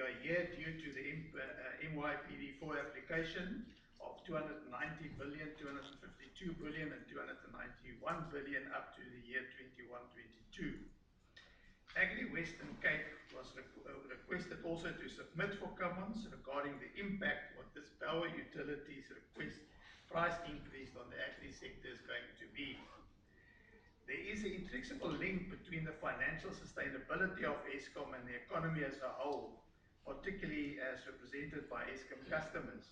we are here due to the MYPD4 application of 290 billion, 252 billion and 291 billion up to the year 21-22. Agri Western Cape was requested also to submit for comments regarding the impact what this power utilities request price increase on the agri sector is going to be. There is an inextricable link between the financial sustainability of Eskom and the economy as a whole, particularly as represented by Eskom customers.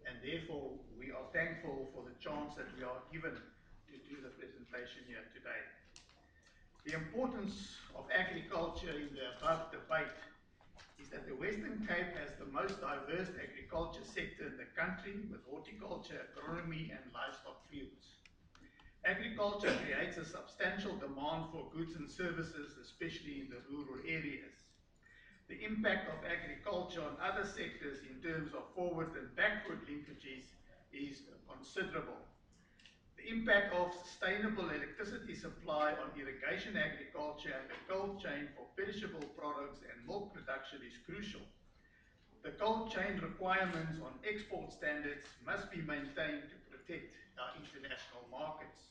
And therefore, we are thankful for the chance that we are given to do the presentation here today. The importance of agriculture in the above debate is that the Western Cape has the most diverse agriculture sector in the country, with horticulture, agronomy and livestock fields. Agriculture creates a substantial demand for goods and services, especially in the rural areas. The impact of agriculture on other sectors in terms of forward and backward linkages is considerable. The impact of sustainable electricity supply on irrigation agriculture and the cold chain for perishable products and milk production is crucial. The cold chain requirements on export standards must be maintained to protect our international markets.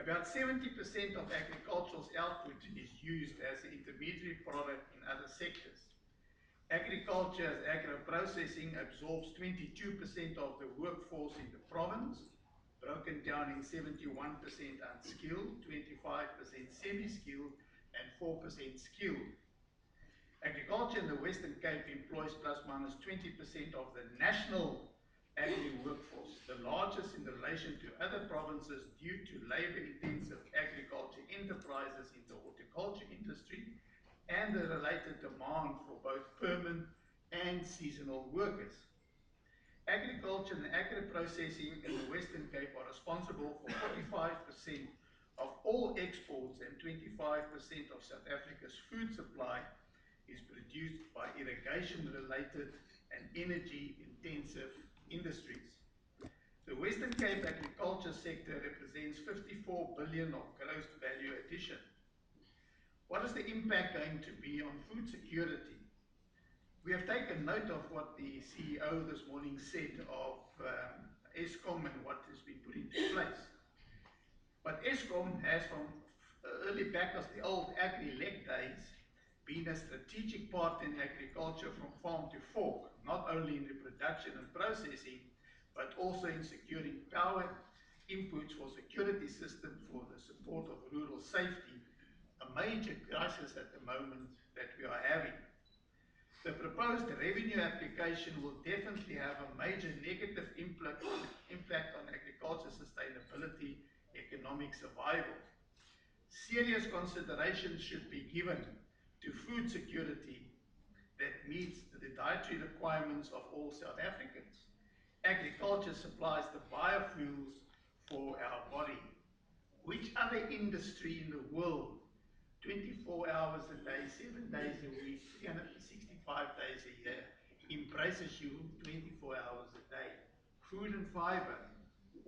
About 70% of agricultural output is used as an intermediary product in other sectors. Agriculture as agro-processing absorbs 22% of the workforce in the province, broken down in 71% unskilled, 25% semi-skilled, and 4% skilled. Agriculture in the Western Cape employs plus minus 20% of the national agri workforce, the largest in relation to other provinces due to labor-intensive agriculture enterprises in the horticulture industry and the related demand for both permanent and seasonal workers. Agriculture and agro-processing in the Western Cape are responsible for 45% of all exports, and 25% of South Africa's food supply is produced by irrigation-related and energy-intensive industries. The Western Cape agriculture sector represents 54 billion of gross value addition. What is the impact going to be on food security? We have taken note of what the CEO this morning said of Eskom and what has been put into place. But Eskom has, from early back as the old agri-led days, been a strategic part in agriculture from farm to fork, not only in the production and processing, but also in securing power inputs for security systems for the support of rural safety, a major crisis at the moment that we are having. The proposed revenue application will definitely have a major negative impact on agriculture sustainability, economic survival. Serious consideration should be given to food security that meets the dietary requirements of all South Africans. Agriculture supplies the biofuels for our body. Which other industry in the world, 24 hours a day, 7 days a week, 365 days a year, embraces you 24 hours a day? Food and fiber.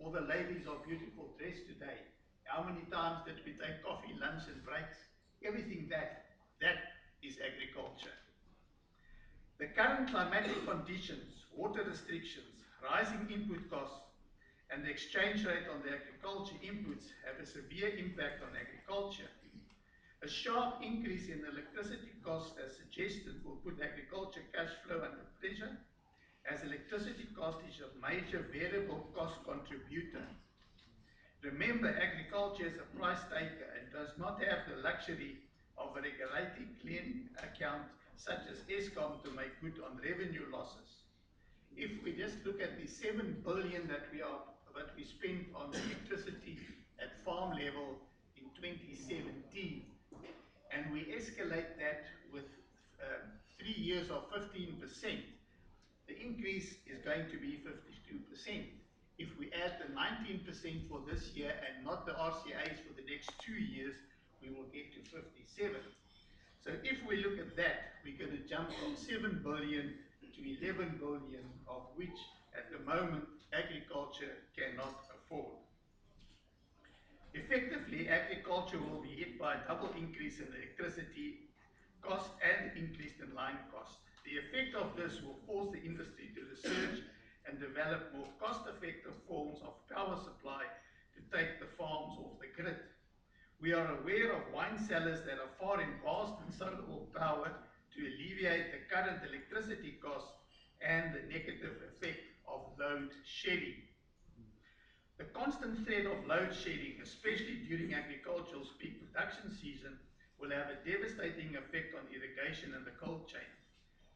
All the ladies are beautiful dressed today. How many times did we take coffee, lunch and breaks? Everything that is agriculture. The current climatic conditions, water restrictions, rising input costs, and the exchange rate on the agriculture inputs have a severe impact on agriculture. A sharp increase in electricity costs, as suggested, will put agriculture cash flow under pressure, as electricity cost is a major variable cost contributor. Remember, agriculture is a price taker and does not have the luxury of a regulatory clearing account such as Eskom to make good on revenue losses. If we just look at the 7 billion that we spent on electricity at farm level in 2017, and we escalate that with 3 years of 15%, the increase is going to be 52%. If we add the 19% for this year and not the RCAs for the next 2 years, we will get to 57. So if we look at that, we're going to jump from 7 billion to 11 billion, of which at the moment agriculture cannot afford. Effectively, agriculture will be hit by a double increase in electricity cost and increase in line cost. The effect of this will force the industry to research and develop more cost-effective forms of power supply to take the farms off the grid. We are aware of wine cellars that are far advanced in solar power to alleviate the current electricity costs and the negative effect of load shedding. The constant threat of load shedding, especially during agricultural peak production season, will have a devastating effect on irrigation and the cold chain.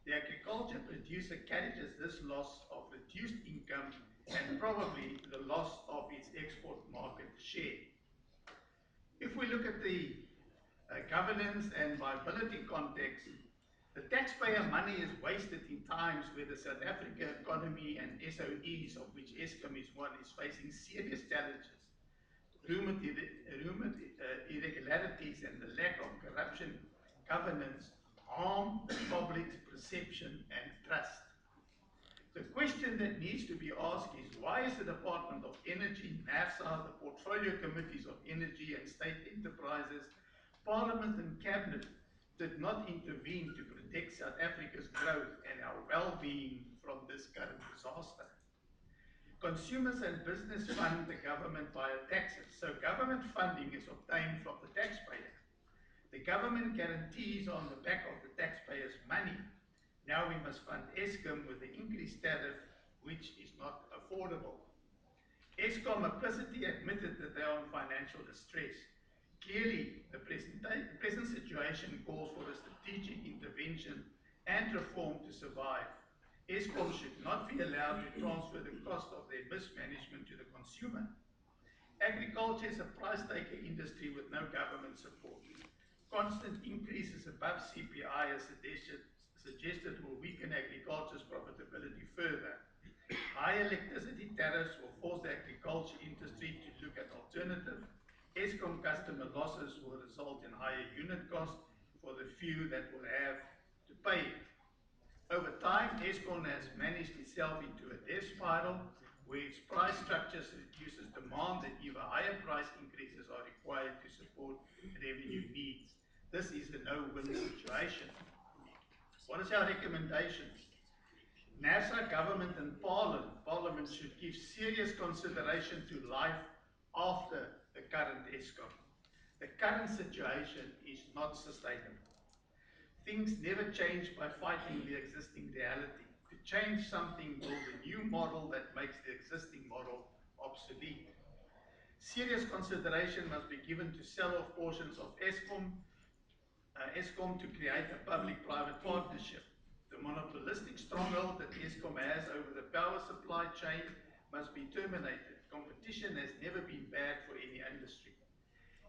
The agriculture producer carries this loss of reduced income and probably the loss of its export market share. If we look at the governance and viability context, the taxpayer money is wasted in times where the South African economy and SOEs, of which Eskom is one, is facing serious challenges. Irregularities and the lack of corruption governance harm the public's perception and trust. The question that needs to be asked is, why is the Department of Energy, NERSA, the Portfolio Committees of Energy and State Enterprises, Parliament and Cabinet did not intervene to protect South Africa's growth and our well-being from this current disaster? Consumers and business fund the government via taxes, so government funding is obtained from the taxpayer. The government guarantees on the back of the taxpayers' money. Now we must fund Eskom with the increased tariff, which is not affordable. Eskom implicitly admitted that they are in financial distress. Clearly, the present situation calls for a strategic intervention and reform to survive. Eskom should not be allowed to transfer the cost of their mismanagement to the consumer. Agriculture is a price taker industry with no government support. Constant increases above CPI as suggested will weaken agriculture's profitability further. High electricity tariffs will force the agriculture industry to look at alternatives. Eskom customer losses will result in higher unit costs for the few that will have to pay it. Over time, Eskom has managed itself into a death spiral where its price structure reduces demand and even higher price increases are required to support revenue needs. This is a no-win situation. What is our recommendations? NERSA, government and Parliament should give serious consideration to life after the current Eskom. The current situation is not sustainable. Things never change by fighting the existing reality. To change something, build a new model that makes the existing model obsolete. Serious consideration must be given to sell off portions of Eskom to create a public-private partnership. The monopolistic stronghold that Eskom has over the power supply chain must be terminated. Competition has never been bad for any industry.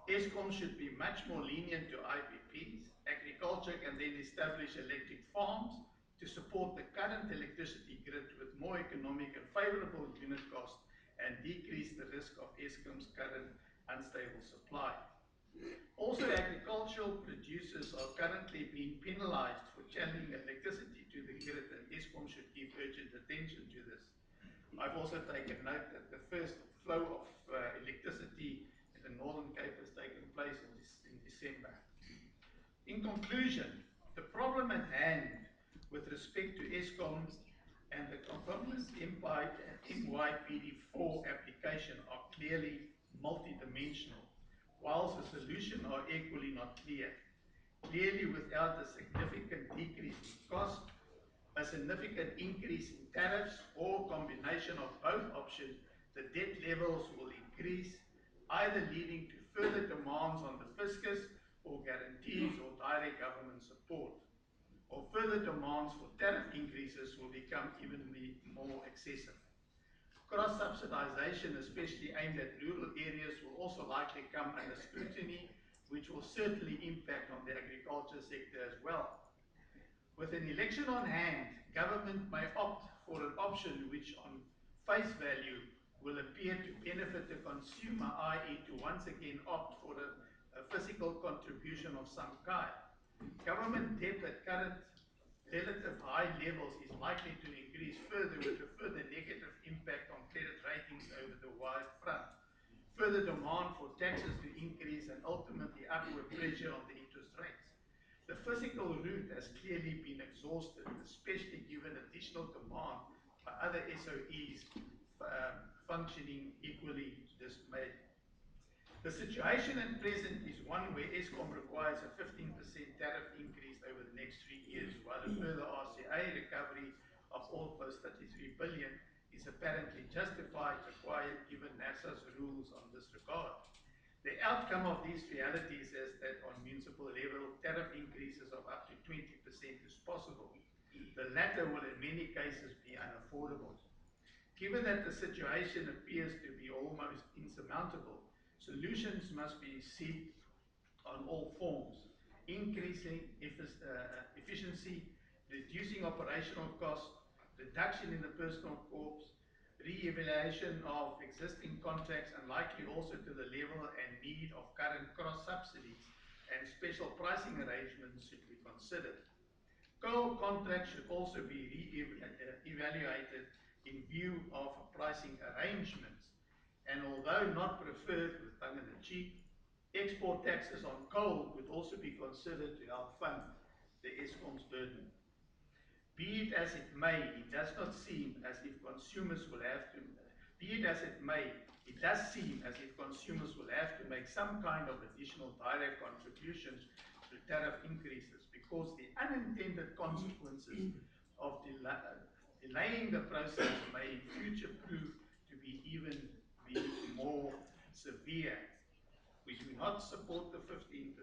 Eskom should be much more lenient to IPPs. Agriculture can then establish electric farms to support the current electricity grid with more economic and favorable unit costs and decrease the risk of Eskom's current unstable supply. Also, agricultural producers are currently being penalized for channeling electricity to the grid, and Eskom should give urgent attention to this. I've also taken note that the first flow of electricity in the Northern Cape has taken place in December. In conclusion, the problem at hand with respect to Eskom and the concomitant NYPD4 application are clearly multidimensional, whilst the solutions are equally not clear. Clearly, without a significant decrease in cost, a significant increase in tariffs, or combination of both options, the debt levels will increase, either leading to further demands on the fiscus or guarantees or direct government support, or further demands for tariff increases will become even more excessive. Cross-subsidization, especially aimed at rural areas, will also likely come under scrutiny, which will certainly impact on the agriculture sector as well. With an election on hand, government may opt for an option which on face value will appear to benefit the consumer, i.e. to once again opt for a physical contribution of some kind. Government debt at current relative high levels is likely to increase further with a further negative impact on credit ratings over the wide front. Further demand for taxes to increase and ultimately upward pressure on the interest rates. The physical route has clearly been exhausted, especially given additional demand by other SOEs functioning equally dismayed. The situation at present is one where Eskom requires a 15% tariff increase over the next 3 years, while a further RCA recovery of almost 33 billion is apparently justified, required given NERSA's rules on this regard. The outcome of these realities is that on municipal level, tariff increases of up to 20% is possible. The latter will in many cases be unaffordable. Given that the situation appears to be almost insurmountable, solutions must be sought on all forms, increasing efficiency, reducing operational costs, reduction in the personal corps, re-evaluation of existing contracts, and likely also to the level and need of current cross-subsidies and special pricing arrangements should be considered. Coal contracts should also be re-evaluated in view of pricing arrangements, and although not preferred with tongue in the cheek, export taxes on coal could also be considered to help fund the Eskom's burden. Be it as it may, it does not seem as if consumers will have to, be it as it may, it does seem as if consumers will have to make some kind of additional direct contributions to tariff increases, because the unintended consequences of delaying the process may in future prove to be even more severe. We do not support the 15%.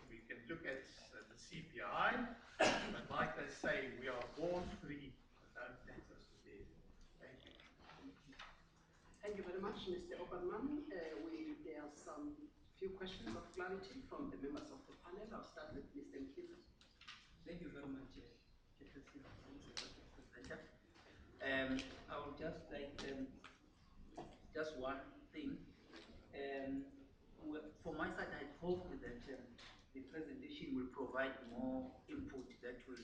We can look at the CPI, but like they say, we are born free, but don't tax us to death. Thank you. Thank you very much, Mr. Oberman. There are some few questions of clarity from the members of the panel. I'll start with Mr. Mkhize. Thank you very much, I would just like just one thing. For my side, I hope that the presentation will provide more input that will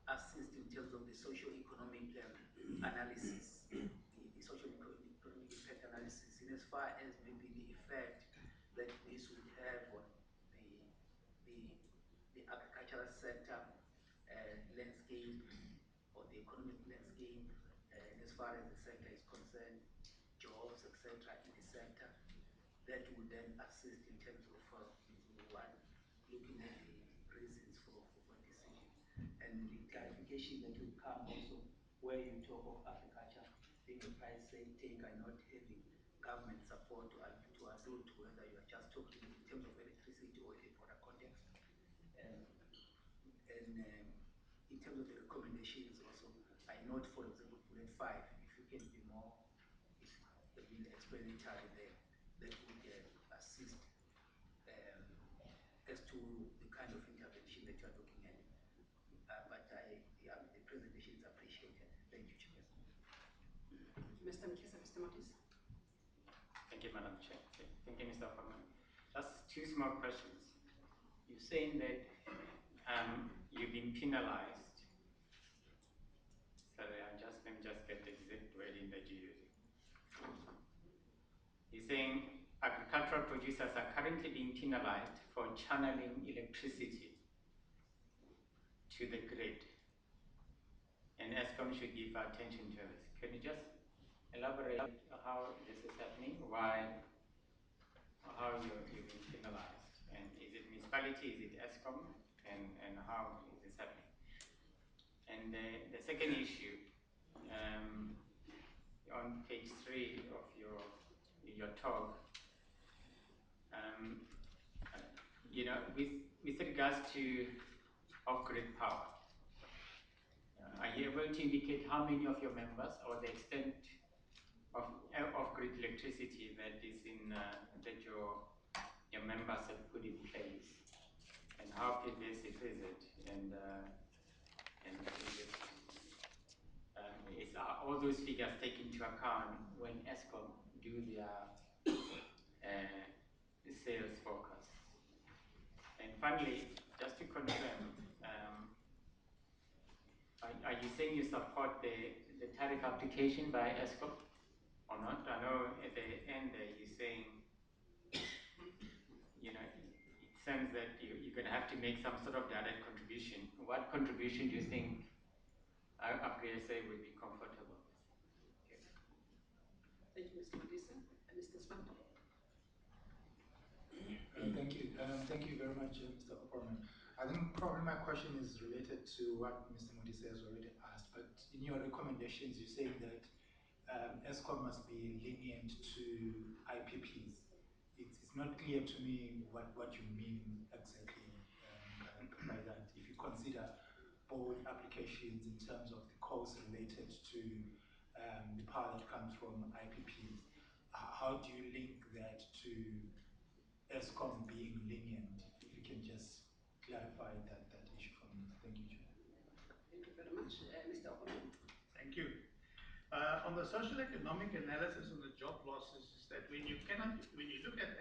assist in terms of the socio-economic analysis, the socio-economic impact analysis, in as far as maybe the effect that this would have on the agricultural sector landscape, or the economic landscape, and as far as the sector is concerned, jobs, etc., in the sector, that would then assist in terms of one, looking at the reasons for decision, and the clarification that will come also where you talk of agriculture being a price take and not having government support to allude to whether you are just talking in terms of electricity or in a broader context. In terms of the recommendations also, I note, for example, bullet 5, if you can be more explanatory there, that would assist as to the kind of intervention that you are looking at. But the presentation is appreciated. Thank you, Chair. Mr. Mkhize, Mr. Mattis. Thank you, Madam Chair. Thank you, Mr. Oberman. Just two small questions. You're saying that you've been penalized. Sorry, let me just get the exact wording that you use. You're saying agricultural producers are currently being penalized for channeling electricity to the grid, and Eskom should give attention to this. Can you just elaborate how this is happening, why, how you're being penalized, and is it municipality, is it Eskom, and how is this happening? And the second issue, on page 3 of your talk, you know, with regards to off-grid power, are you able to indicate how many of your members or the extent of off-grid electricity that is in that your members have put in place, and how pervasive is it, and is all those figures taken into account when Eskom do their sales forecast? And finally, just to confirm, are you saying you support the tariff application by Eskom or not? I know at the end there you're saying, you know, it's sense that you're going to have to make some sort of direct contribution. What contribution do you think AgriSA would be comfortable with? Okay. Thank you, Mr. Modise. Mr. Swanton. Thank you. Thank you very much, Mr. Opperman. I think probably my question is related to what Mr. Modise has already asked, but in your recommendations, you're saying that Eskom must be lenient to IPPs. It's not clear to me what you mean exactly by that. If you consider both applications in terms of the costs related to the power that comes from IPPs, how do you link that to Eskom being lenient? If you can just clarify that issue for me. Thank you, Chair. Thank you very much. Mr. Opperman. Thank you. On the social economic analysis on the job losses, is that when you look at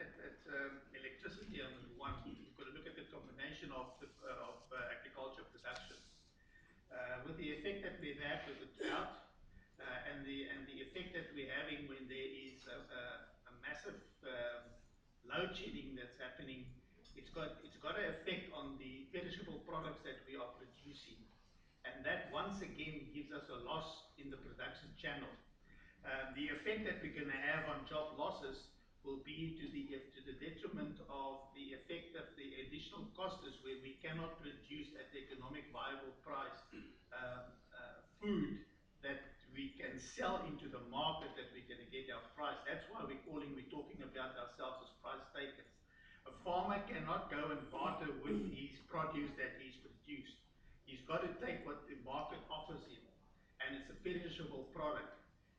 electricity on the one, you've got to look at the combination of agriculture production. With the effect that we've had with the drought and the effect that we're having when there is a massive load shedding that's happening, it's got an effect on the perishable products that we are producing. And that once again gives us a loss in the production channel. The effect that we're going to have on job losses will be to the detriment of the effect of the additional costs where we cannot produce at the economic viable price food that we can sell into the market, that we're going to get our price. That's why we're talking about ourselves as price takers. A farmer cannot go and barter with his produce that he's produced. He's got to take what the market offers him, and it's a perishable product.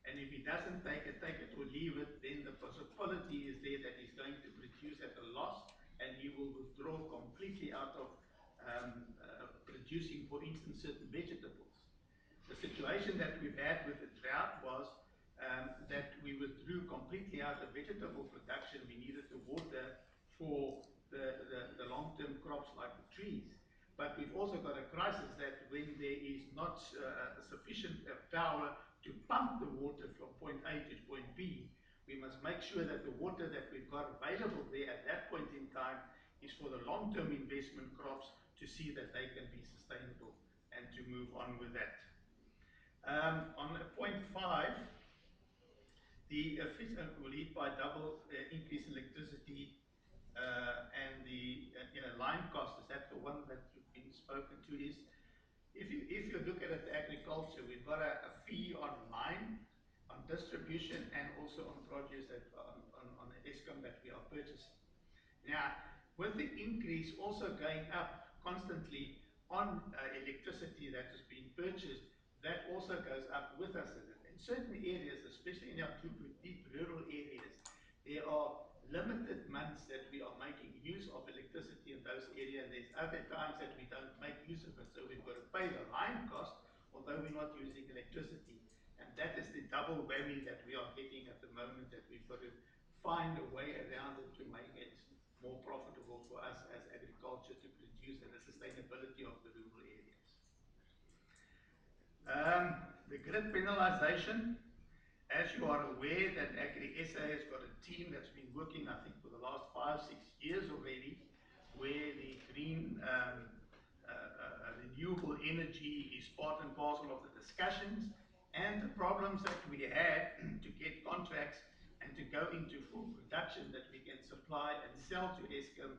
And if he doesn't take it or leave it, then the possibility is there that he's going to produce at a loss, and he will withdraw completely out of producing, for instance, certain vegetables. The situation that we've had with the drought was that we withdrew completely out of vegetable production. We needed the water for the long-term crops like the trees. But we've also got a crisis that when there is not sufficient power to pump the water from point A to point B, we must make sure that the water that we've got available there at that point in time is for the long-term investment crops to see that they can be sustainable and to move on with that. On point 5, the will lead by double increase in electricity and the line cost. Is that the one that you've been spoken to? Is if you look at it, agriculture, we've got a fee on line, on distribution, and also on produce that on Eskom that we are purchasing. Now, with the increase also going up constantly on electricity that is being purchased, that also goes up with us. In certain areas, especially in our deep rural areas, there are limited months that we are making use of electricity in those areas. There's other times that we don't make use of it, so we've got to pay the line cost, although we're not using electricity. And that is the double whammy that we are getting at the moment, that we've got to find a way around it to make it more profitable for us as agriculture to produce, and the sustainability of the rural areas. The grid penalization. As you are aware, that AgriSA has got a team that's been working, I think, for the last 5-6 years already, where the green renewable energy is part and parcel of the discussions, and the problems that we had to get contracts and to go into full production that we can supply and sell to Eskom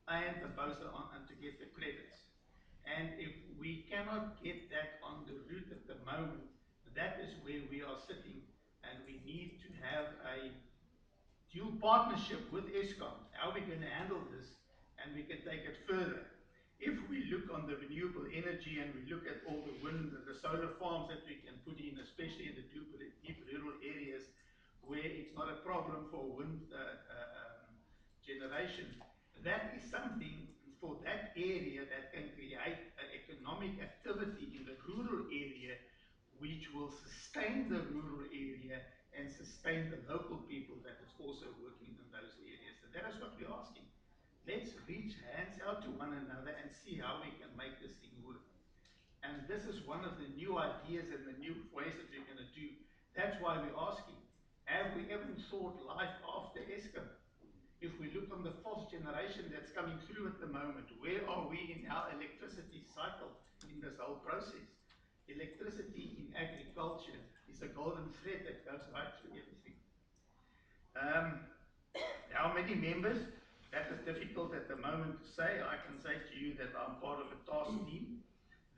and the BOSA and to get the credits. And if we cannot get that on the route at the moment, that is where we are sitting. And we need to have a dual partnership with Eskom. How are we going to handle this? And we can take it further. If we look on the renewable energy and we look at all the wind and the solar farms that we can put in, especially in the deep rural areas where it's not a problem for wind generation, that is something for that area that can create an economic activity in the rural area, which will sustain the rural area and sustain the local people that is also working in those areas. And that is what we're asking. Let's reach hands out to one another and see how we can make this thing work. And this is one of the new ideas and the new ways that we're going to do. That's why we're asking, have we ever thought life after Eskom? If we look on the fourth generation that's coming through at the moment, where are we in our electricity cycle in this whole process? Electricity in agriculture is a golden thread that goes right through everything. How many members? That is difficult at the moment to say. I can say to you that I'm part of a task team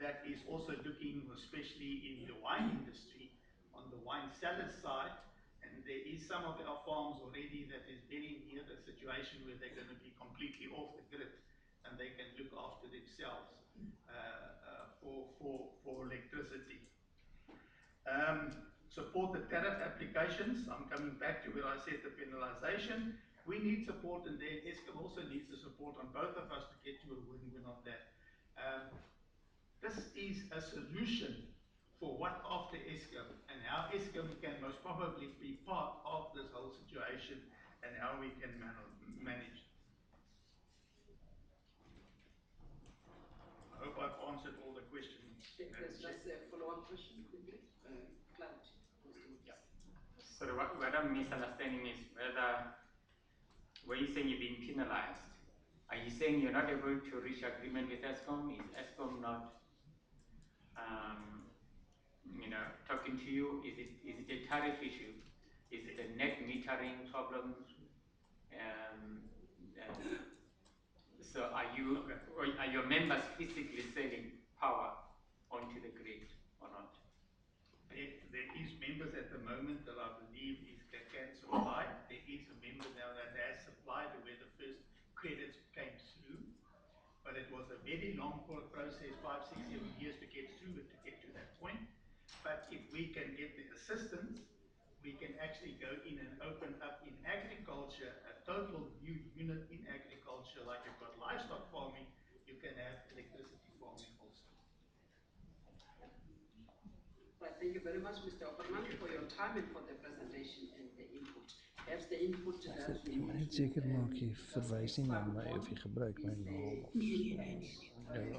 that is also looking, especially in the wine industry, on the wine cellar side, and there is some of our farms already that is very near the situation where they're going to be completely off the grid and they can look after themselves for electricity. Support the tariff applications. I'm coming back to where I said the penalization. We need support, and then Eskom also needs the support on both of us to get to a win-win on that. This is a solution for what after Eskom and how Eskom can most probably be part of this whole situation and how we can manage. I hope I've answered all the questions. There's just a follow-up question, quickly. Clarity. Yeah. So what I'm misunderstanding is whether, when you're saying you've been penalized, are you saying you're not able to reach agreement with Eskom? Is Eskom not, talking to you? Is it a tariff issue? Is it a net metering problem? So are your members physically selling power onto the grid or not? There is members at the moment that I believe that can supply. There is a member now that has supplied where the first credits came through, but it was a very long process, 5, 6, 7 years to get through it, to get to that point. But if we can get the assistance, we can actually go in and open up in agriculture a total new unit in agriculture, like you've got livestock farming, you can have electricity farming also. Right, thank you very much, Mr. Opperman, for your time and for the presentation and the input. Perhaps the input that Jy moet net seker maak jy verwys nie na my of jy gebruik my naam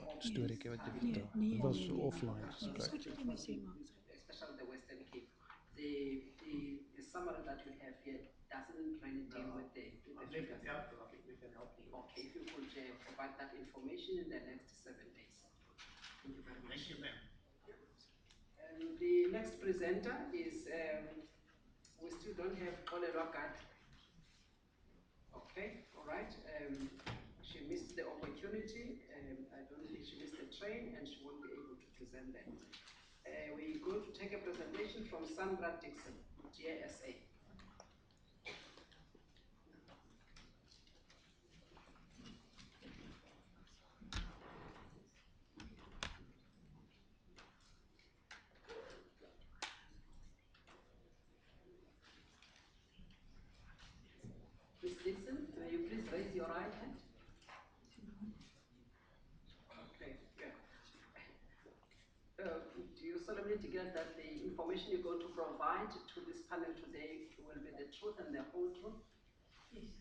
of storieetjie wat jy vertel. Dit was so offline gesprek. Especially the Western Cape. The summary that we have here doesn't really deal with the figures. I think we can help you. Okay, if you could provide that information in the next 7 days. Thank you very much. Thank you, ma'am. The next presenter is, we still don't have Olelwakat. Okay, all right. She missed the opportunity. I don't think she missed the train and she won't be able to present that. We're going to take a presentation from Sandra Dixon, GSA. Ms. Dixon, may you please raise your right hand? Okay, yeah. Do you solemnly declare that the information you're going to provide to this panel today will be the truth and the whole truth? Yes.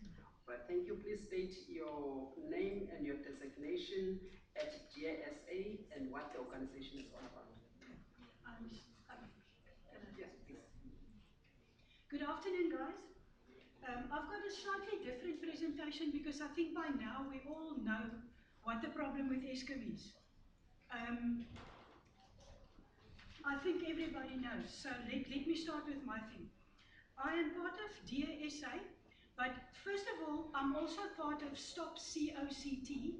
Right, thank you. Please state your name and your designation at GSA and what the organization is all about. Yes, please. Good afternoon, guys. I've got a slightly different presentation because I think by now we all know what the problem with Eskom is. I think everybody knows, so let me start with my thing. I am part of DSA, but first of all, I'm also part of Stop COCT,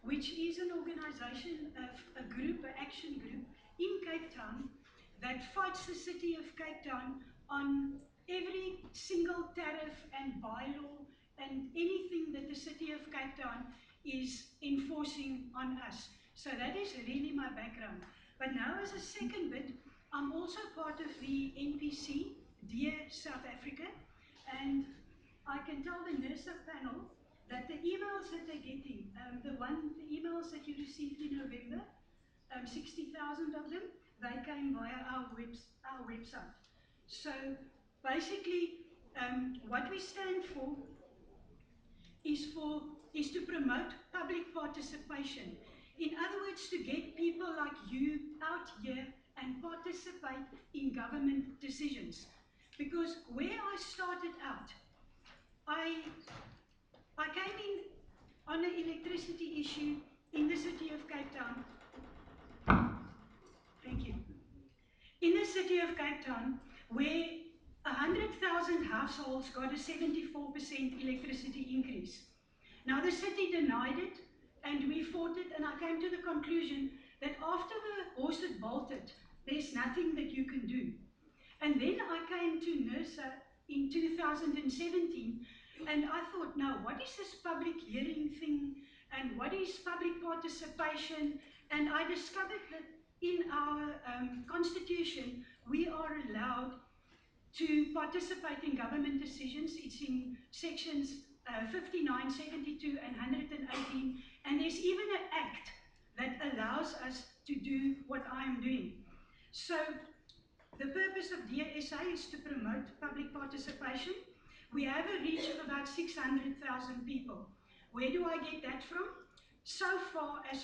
which is an organization, a group, an action group in Cape Town that fights the city of Cape Town on every single tariff and bylaw and anything that the city of Cape Town is enforcing on us. So that is really my background. But now as a second bit, I'm also part of the NPC, Dear South Africa, and I can tell the NERSA panel that the emails that they're getting, the emails that you received in November, 60,000 of them, they came via our website. So basically, what we stand for is to promote public participation. In other words, to get people like you out here and participate in government decisions. Because where I started out, I I came in on an electricity issue in the city of Cape Town. Thank you. In the city of Cape Town, where 100,000 households got a 74% electricity increase. Now the city denied it, and we fought it, and I came to the conclusion that after the horse had bolted, there's nothing that you can do. And then I came to NERSA in 2017, and I thought, now, what is this public hearing thing, and what is public participation? And I discovered that in our constitution, we are allowed to participate in government decisions. It's in sections 59, 72, and 118, and there's even an act that allows us to do what I'm doing. So the purpose of DSA is to promote public participation. We have a reach of about 600,000 people. Where do I get that from? So far as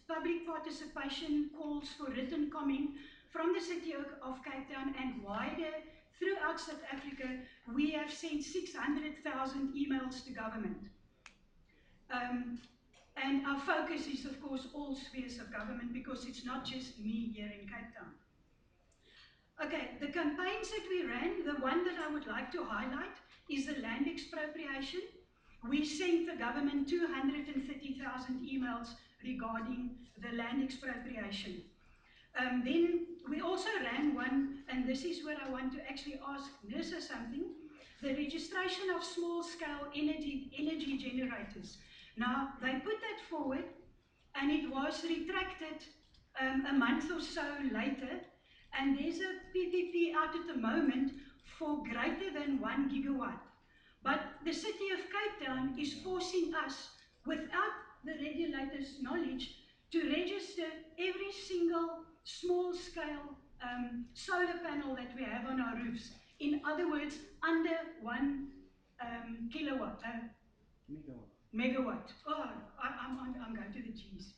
public participation calls for written comment from the city of Cape Town and wider throughout South Africa, we have sent 600,000 emails to government. And our focus is, of course, all spheres of government, because it's not just me here in Cape Town. Okay, the campaigns that we ran, the one that I would like to highlight is the land expropriation. We sent the government 230,000 emails regarding the land expropriation. Then we also ran one, and this is where I want to actually ask NERSA something, the registration of small-scale energy generators. Now, they put that forward, and it was retracted a month or so later, and there's a PPP out at the moment for greater than 1 gigawatt. But the city of Cape Town is forcing us, without the regulator's knowledge, to register every single small-scale solar panel that we have on our roofs. In other words, under 1 kilowatt, megawatt. Oh, I'm going to the G's.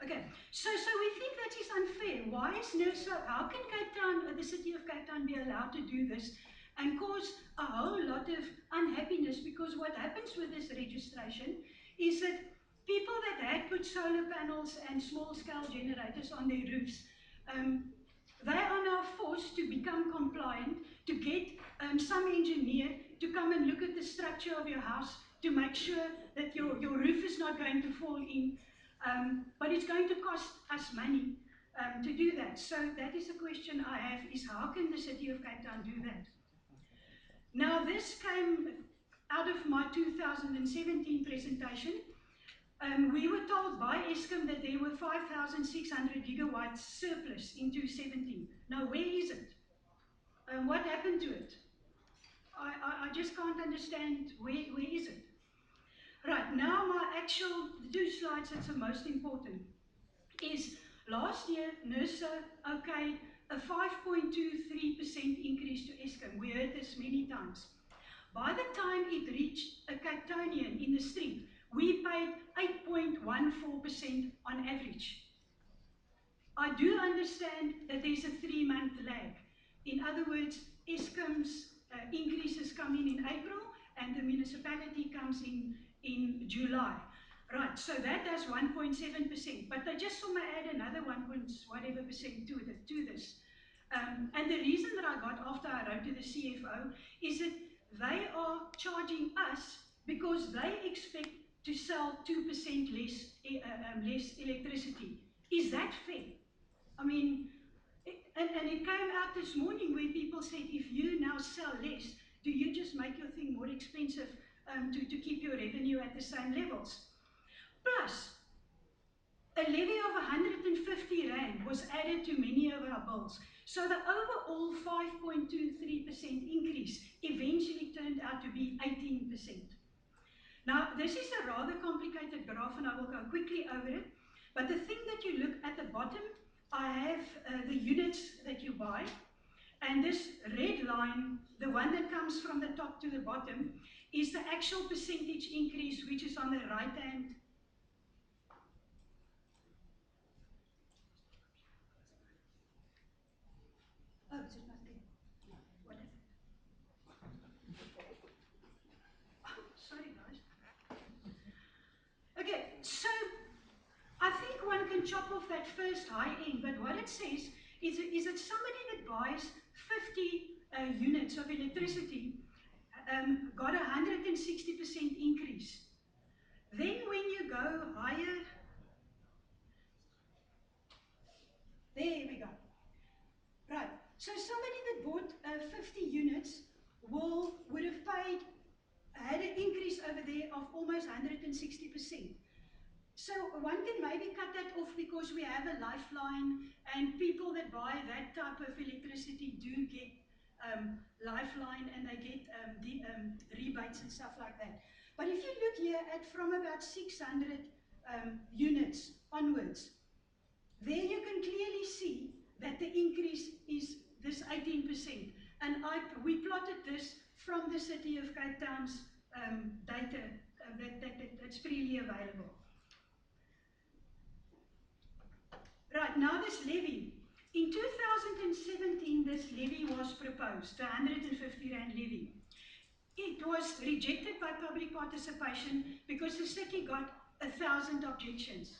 Okay, so we think that is unfair. Why is NERSA, how can Cape Town, the city of Cape Town, be allowed to do this and cause a whole lot of unhappiness? Because what happens with this registration is that people that had put solar panels and small-scale generators on their roofs, they are now forced to become compliant, to get some engineer to come and look at the structure of your house to make sure that your roof is not going to fall in. But it's going to cost us money to do that. So that is a question I have, is how can the city of Cape Town do that? Now this came out of my 2017 presentation. We were told by Eskom that there were 5,600 gigawatts surplus in 2017. Now where is it? What happened to it? I just can't understand where is it? Right, now my actual, the 2 slides that's the most important, is last year NERSA okayed a 5.23% increase to Eskom. We heard this many times. By the time it reached a Cape Townian in the street, we paid 8.14% on average. I do understand that there's a 3-month lag. In other words, Eskom's increases come in April, and the municipality comes in July. Right, so that does 1.7%, but they just saw me add another 1.whatever% to this. And the reason that I got after I wrote to the CFO is that they are charging us because they expect to sell 2% less electricity. Is that fair? I mean, and it came out this morning where people said, if you now sell less, do you just make your thing more expensive to keep your revenue at the same levels? Plus, a levy of 150 Rand was added to many of our bills. So the overall 5.23% increase eventually turned out to be 18%. Now, this is a rather complicated graph, and I will go quickly over it. But the thing that you look at the bottom, I have the units that you buy. And this red line, the one that comes from the top to the bottom, is the actual percentage increase, which is on the right-hand. Oh, is it not there? No. What happened? Oh, sorry, guys. So I think one can chop off that first high end, but what it says is that somebody that buys 50 units of electricity got 160% increase. Then when you go higher, there we go. Right, so somebody that bought 50 units would have had an increase over there of almost 160%. So one can maybe cut that off because we have a lifeline, and people that buy that type of electricity do get lifeline, and they get rebates and stuff like that. But if you look here at from about 600 units onwards, there you can clearly see that the increase is this 18%. And we plotted this from the City of Cape Town's data that's freely available. Right, now this levy. In 2017, this levy was proposed, the 150 Rand levy. It was rejected by public participation because the city got 1,000 objections.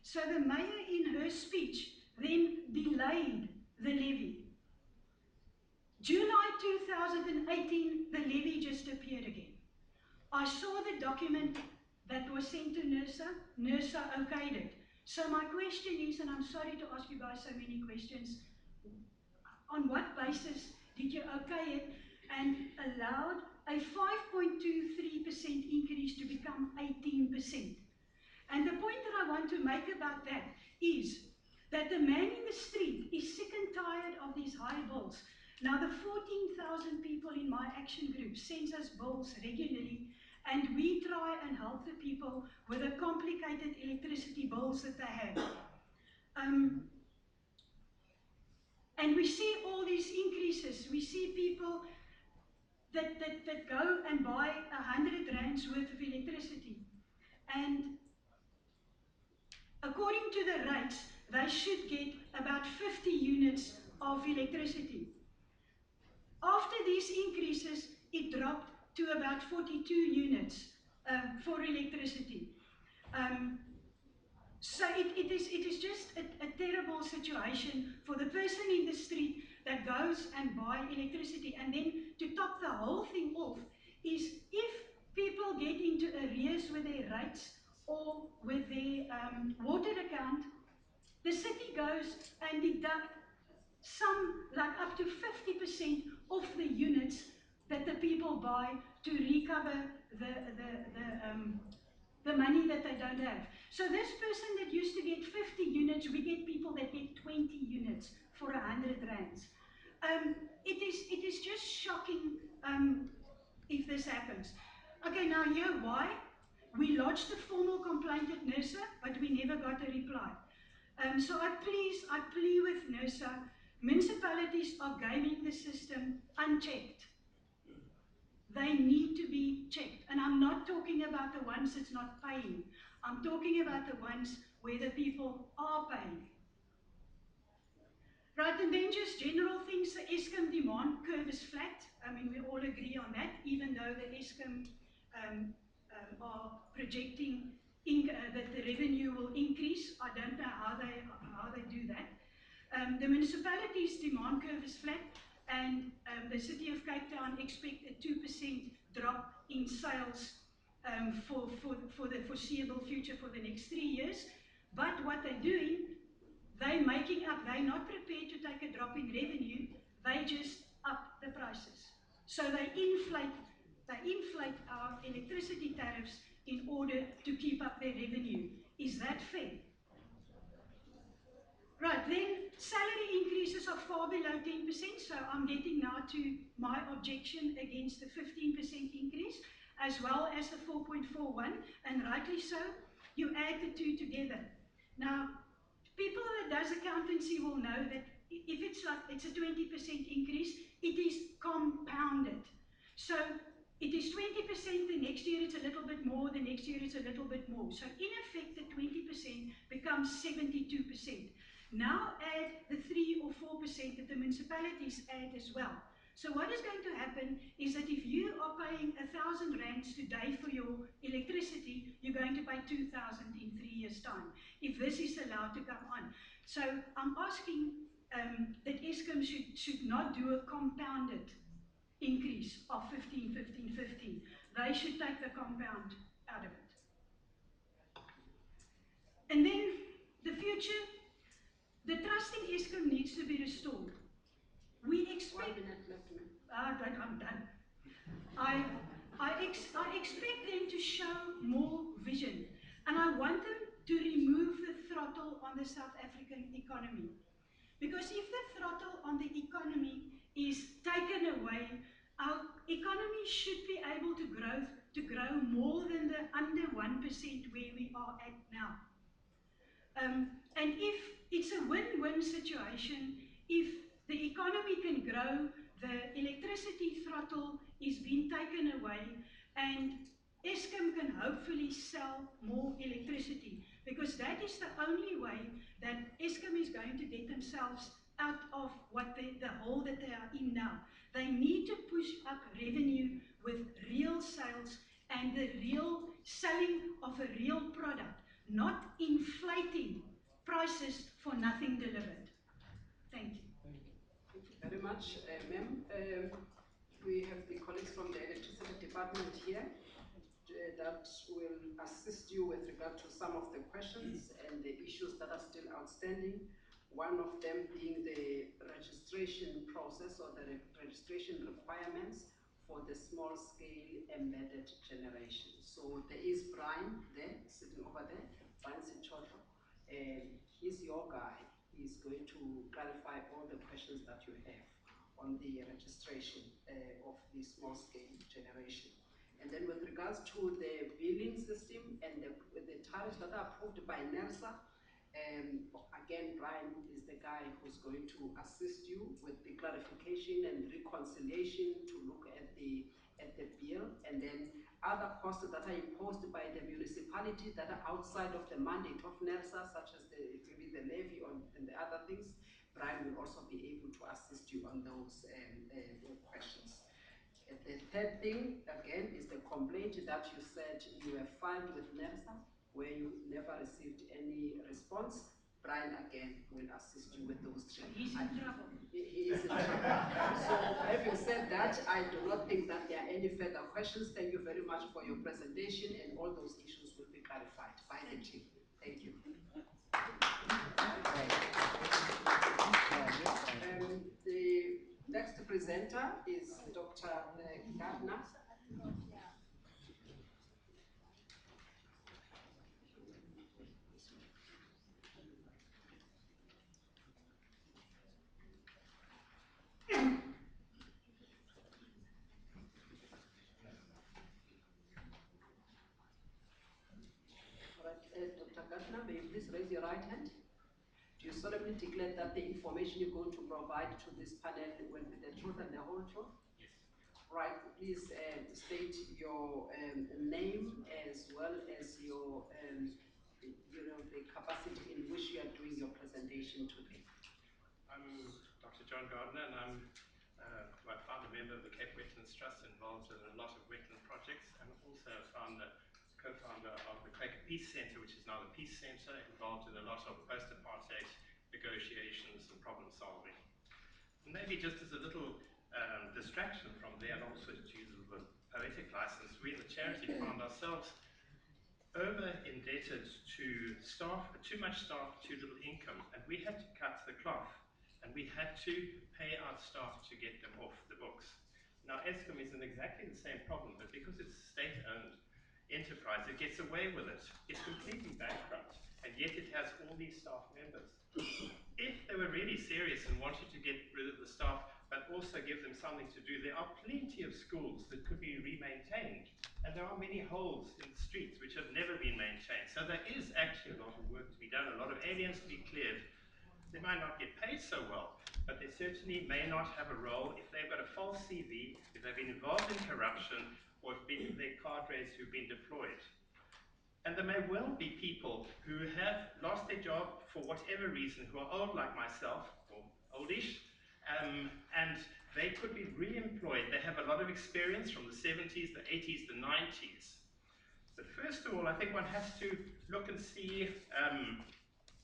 So the mayor in her speech then delayed the levy. July 2018, the levy just appeared again. I saw the document that was sent to NERSA. NERSA okayed it. So my question is, and I'm sorry to ask you guys so many questions, on what basis did you okay it and allowed a 5.23% increase to become 18%? And the point that I want to make about that is that the man in the street is sick and tired of these high bills. Now the 14,000 people in my action group sends us bills regularly, and we try and help the people with the complicated electricity bills that they have. And we see all these increases. We see people that go and buy 100 rands worth of electricity. And according to the rates, they should get about 50 units of electricity. After these increases, it dropped to about 42 units for electricity. So it is just a terrible situation for the person in the street that goes and buy electricity. And then to top the whole thing off is if people get into arrears with their rates or with their water account, the city goes and deduct some, like up to 50% of the units that the people buy to recover the money that they don't have. So this person that used to get 50 units, we get people that get 20 units for 100 rands. It is just shocking if this happens. Okay, now here why? We lodged a formal complaint at NERSA, but we never got a reply. So I plea with NERSA, municipalities are gaming the system unchecked. They need to be checked. And I'm not talking about the ones that's not paying. I'm talking about the ones where the people are paying. Right, and then just general things, the Eskom demand curve is flat. I mean, we all agree on that, even though the Eskom are projecting that the revenue will increase. I don't know how they do that. The municipality's demand curve is flat, and the City of Cape Town expect a 2% drop in sales for the foreseeable future for the next 3 years. But what they're doing, they're making up, they're not prepared to take a drop in revenue, they just up the prices. So they inflate our electricity tariffs in order to keep up their revenue. Is that fair? Right, then salary increases are far below 10%, so I'm getting now to my objection against the 15% increase, as well as the 4.41, and rightly so, you add the two together. Now, people that does accountancy will know that if it's a 20% increase, it is compounded. So it is 20%, the next year it's a little bit more, the next year it's a little bit more. So in effect, the 20% becomes 72%. Now add the 3 or 4% that the municipalities add as well. So what is going to happen is that if you are paying 1,000 rands today for your electricity, you're going to pay 2,000 in 3 years' time, if this is allowed to come on. So I'm asking that Eskom should not do a compounded increase of 15, 15, 15. They should take the compound out of it. And then the future, the trust in Eskom needs to be restored. We expect... 1 minute left, ma'am. I'm done. I expect them to show more vision, and I want them to remove the throttle on the South African economy. Because if the throttle on the economy is taken away, our economy should be able to grow more than the under 1% where we are at now. And if it's a win-win situation, if the economy can grow, the electricity throttle is being taken away, and Eskom can hopefully sell more electricity, because that is the only way that Eskom is going to get themselves out of the hole that they are in now. They need to push up revenue with real sales and the real selling of a real product, not inflating prices for nothing delivered. Thank you. Thank you very much, ma'am. We have the colleagues from the electricity department here that will assist you with regard to some of the questions and the issues that are still outstanding. One of them being the registration process or the registration requirements for the small-scale embedded generation. So there is Brian there, sitting over there, Brian Sichoto, and he's your guy. He's going to clarify all the questions that you have on the registration of the small-scale generation. And then with regards to the billing system and the tariffs that are approved by NERSA, again, Brian is the guy who's going to assist you with the clarification and reconciliation to look at the bill, and then other costs that are imposed by the municipality that are outside of the mandate of NERSA, such as maybe the levy and the other things. Brian will also be able to assist you on those questions. The third thing, again, is the complaint that you said you have filed with NERSA, where you never received any response. Brian, again, will assist you with those three. He's in trouble. He is in trouble. So, having said that, I do not think that there are any further questions. Thank you very much for your presentation, and all those issues will be clarified by the team. Thank you. The next presenter is Dr. Gardner. Dr. Gardner, may you please raise your right hand? Do you solemnly declare that the information you're going to provide to this panel will be the truth and the whole truth? Yes. Right, please state your name as well as your, the capacity in which you are doing your presentation today. I'm Dr. John Gardner, and I'm a founder member of the Cape Wetlands Trust, involved in a lot of wetland projects, and also co-founder of the Quaker Peace Center, which is now the Peace Center, involved in a lot of post-apartheid negotiations and problem solving. And maybe just as a little distraction from there, and also to use a poetic license, we in the charity found ourselves over-indebted to staff, too much staff, too little income, and we had to cut the cloth, and we had to pay our staff to get them off the books. Now, Eskom is in exactly the same problem, but because it's a state-owned enterprise, it gets away with it. It's completely bankrupt, and yet it has all these staff members. If they were really serious and wanted to get rid of the staff, but also give them something to do, there are plenty of schools that could be re-maintained, and there are many holes in the streets which have never been maintained. So there is actually a lot of work to be done, a lot of aliens to be cleared. They might not get paid so well, but they certainly may not have a role if they've got a false CV, if they've been involved in corruption, or if they're cadres who've been deployed. And there may well be people who have lost their job for whatever reason, who are old like myself, or oldish, and they could be re-employed. They have a lot of experience from the 70s, the 80s, the 90s. But first of all, I think one has to look and see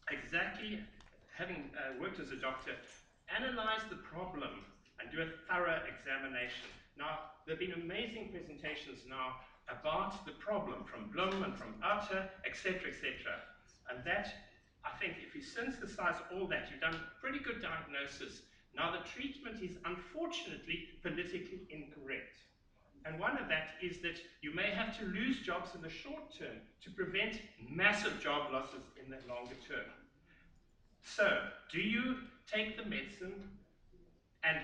exactly, having worked as a doctor, analyze the problem and do a thorough examination. Now, there have been amazing presentations now about the problem from Bloom and from Utter, etc., etc. And that, I think, if you synthesize all that, you've done a pretty good diagnosis. Now, the treatment is unfortunately politically incorrect. And one of that is that you may have to lose jobs in the short term to prevent massive job losses in the longer term. So, do you take the medicine and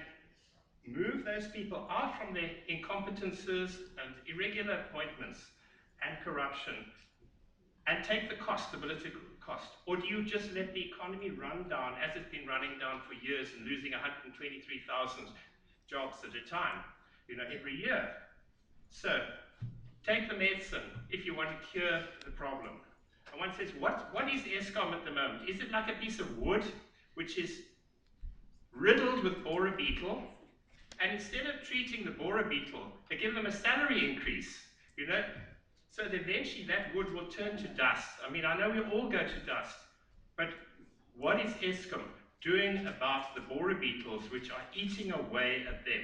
move those people out from their incompetences and irregular appointments and corruption and take the cost, the political cost? Or do you just let the economy run down as it's been running down for years and losing 123,000 jobs at a time, every year? So, take the medicine if you want to cure the problem. And one says, what is Eskom at the moment? Is it like a piece of wood which is riddled with borer beetle? And instead of treating the borer beetle, they give them a salary increase, so that eventually that wood will turn to dust. I mean, I know we all go to dust, but what is Eskom doing about the borer beetles which are eating away at them?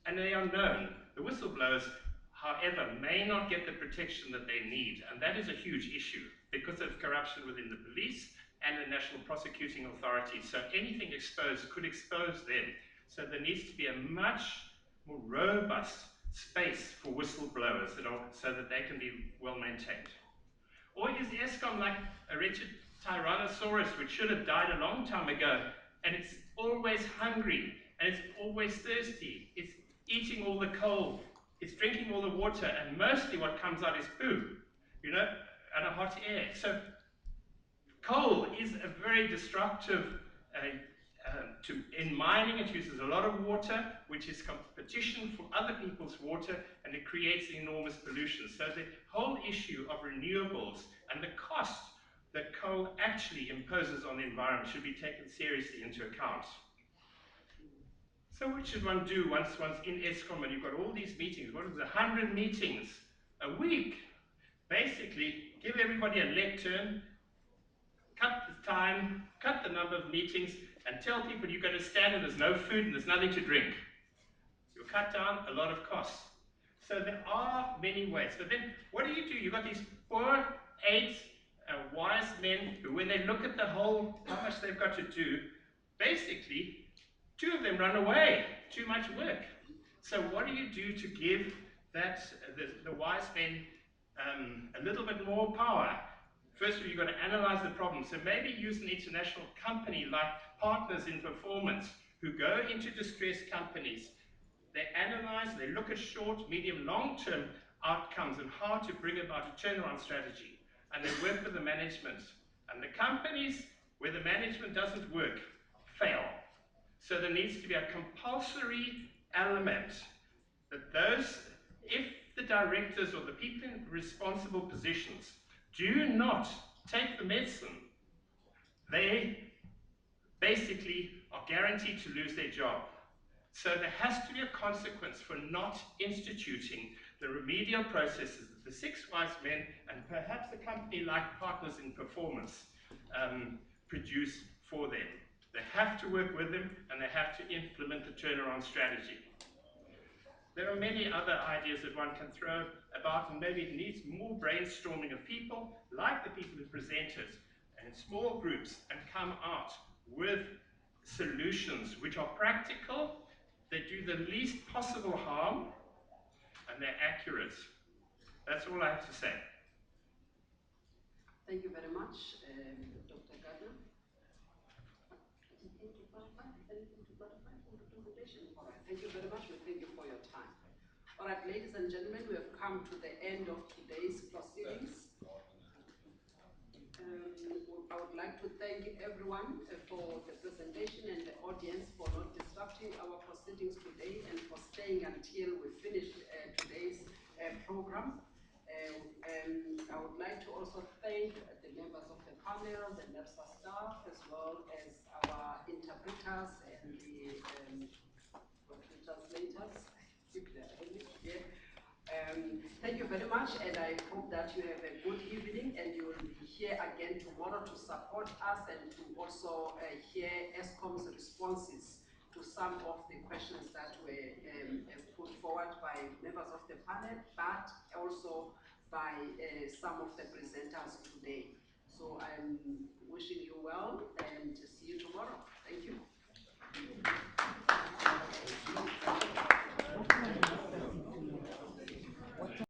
And they are known. The whistleblowers, however, may not get the protection that they need, and that is a huge issue because of corruption within the police and the National Prosecuting Authority. So anything exposed could expose them. So there needs to be a much more robust space for whistleblowers so that they can be well maintained. Or is Eskom like a wretched Tyrannosaurus which should have died a long time ago, and it's always hungry, and it's always thirsty, it's eating all the coal, it's drinking all the water, and mostly what comes out is poo, and a hot air. So coal is a very destructive, in mining it uses a lot of water, which is competition for other people's water, and it creates enormous pollution. So the whole issue of renewables and the cost that coal actually imposes on the environment should be taken seriously into account. So what should one do once one's in Eskom and you've got all these meetings? What is it, 100 meetings a week? Basically, give everybody a lectern, cut the time, cut the number of meetings, and tell people you're going to stand and there's no food and there's nothing to drink. You'll cut down a lot of costs. So there are many ways. But then, what do? You've got these poor 8 wise men who, when they look at the whole, how much they've got to do, basically, 2 of them run away. Too much work. So what do you do to give the wise men a little bit more power? First of all, you've got to analyze the problem. So maybe use an international company like Partners in Performance, who go into distressed companies. They analyze, they look at short, medium, long-term outcomes and how to bring about a turnaround strategy. And they work with the management. And the companies where the management doesn't work fail. So there needs to be a compulsory element that if the directors or the people in responsible positions do not take the medicine, they basically are guaranteed to lose their job. So there has to be a consequence for not instituting the remedial processes that the 6 wise men and perhaps a company like Partners in Performance produce for them. They have to work with them and they have to implement the turnaround strategy. There are many other ideas that one can throw about, and maybe it needs more brainstorming of people, like the people who presented, in small groups, and come out with solutions which are practical, they do the least possible harm, and they're accurate. That's all I have to say. Thank you very much, Dr. Gardner. Anything to clarify from the presentation? All right, thank you very much. We thank you for your time. All right, ladies and gentlemen, we have come to the end of today's proceedings. I would like to thank everyone for the presentation and the audience for not disrupting our proceedings today and for staying until we finish today's program. I would like to also thank the members of the panel, the NERSA staff, as well as our interpreters and the very much, and I hope that you have a good evening, and you will be here again tomorrow to support us and to also hear Eskom's responses to some of the questions that were put forward by members of the panel, but also by some of the presenters today.